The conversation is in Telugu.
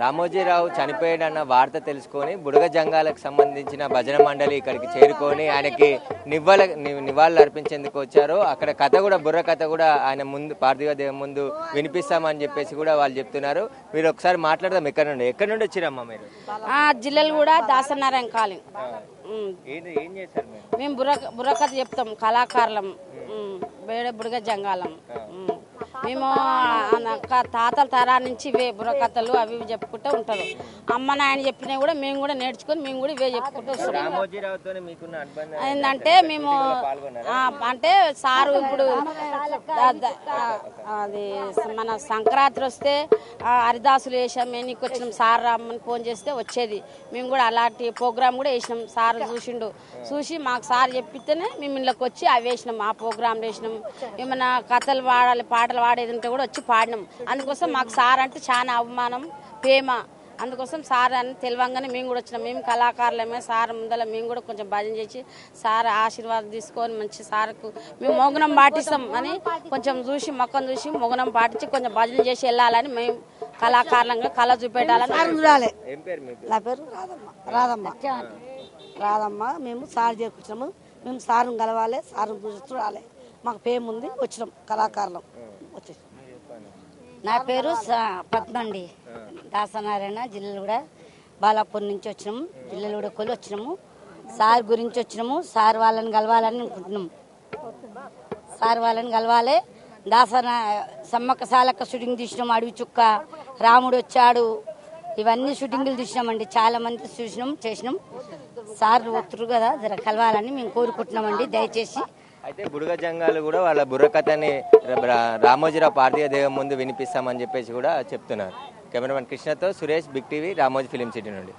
రామోజీరావు చనిపోయాడన్న వార్త తెలుసుకొని బుడగ జంగాలకు సంబంధించిన భజన మండలి ఇక్కడికి చేరుకొని ఆయనకి నివాళులు అర్పించేందుకు వచ్చారు. అక్కడ కథ కూడా బుర్ర కథ కూడా ఆయన ముందు పార్థివ దేవం ముందు వినిపిస్తామని చెప్పేసి కూడా వాళ్ళు చెప్తున్నారు. మీరు ఒకసారి మాట్లాడదాం. ఎక్కడి నుండి వచ్చిరమ్మా మీరు? జిల్లాలు కూడా దాసనారాయణ కాలనీ. ఏం చేశారు మేము బుర్ర కథ చెప్తాం, కళాకారులం, బుడగ జంగాలం. మేము తాతల తరా నుంచి ఇవే బుర్రకథలు అవి చెప్పుకుంటూ ఉంటారు. అమ్మ నాయన చెప్పినవి కూడా మేము కూడా నేర్చుకొని మేము కూడా ఇవే చెప్పుకుంటూ వస్తున్నాం. ఏంటంటే మేము అంటే సారు ఇప్పుడు అది మన సంక్రాంతి వస్తే హరిదాసులు వేసాం, మేము నీకు వచ్చినాం సార్ రమ్మని ఫోన్ చేస్తే వచ్చేది. మేము కూడా అలాంటి ప్రోగ్రామ్ కూడా వేసినాం. సార్ చూసి మాకు సార్ చెప్పితేనే మేము ఇళ్ళకి వచ్చి అవి వేసినాం. ఆ ప్రోగ్రాం వేసినాం. ఏమైనా కథలు పాడాలి, పాటలు పాడేదంటే కూడా వచ్చి పాడినాం. అందుకోసం మాకు సార్ అంటే చాలా అవమానం, ప్రేమ. అందుకోసం సార్ అని తెలియంగానే మేము కూడా వచ్చినాం. మేము కళాకారులమే. సార్ ముందర మేము కూడా కొంచెం భజన చేసి సార్ ఆశీర్వాదం తీసుకొని మంచి సార్కు మేము మోగనం పాటిస్తాం అని కొంచెం చూసి మొక్కం చూసి మోగనం పాటించి కొంచెం భజన చేసి వెళ్ళాలని మేము కళాకారులంగా కళ చూపెట్టాలని. నా పేరు రాధమ్మ. మేము సార్ చేకూర్చున్నాము. మేము సార్ని కలవాలి, సార్ని చూడాలి. మాకు పేరు ఉంది, వచ్చినాం కళాకారులం వచ్చేసి. నా పేరు పద్మండి, దాసనారాయణ, జిల్లాగూడ బాలాపూర్ నుంచి వచ్చినాము. జిల్లాగూడ కొలి వచ్చినాము. సార్ గురించి వచ్చినాము. సార్ వాళ్ళని కలవాలని అనుకుంటున్నాము. సార్ వాళ్ళని కలవాలి. సమ్మక్క సాలక్క షూటింగ్ తీసినాము. అడవి చుక్క, రాముడు వచ్చాడు, ఇవన్నీ షూటింగ్లు తీసినామండి. చాలా మంది చూసినాం, చేసినాం. సార్ ఒత్తురు కదా, జర కలవాలని మేము కోరుకుంటున్నామండి. దయచేసి అయితే బుడగ జంగాలు కూడా వాళ్ళ బుర్రకథని రామోజీరావు పార్థివ దేవం ముందు వినిపిస్తామని చెప్పేసి కూడా చెప్తున్నారు. కెమెరామెన్ కృష్ణతో Suresh, big TV, Ramoji film city నుండి.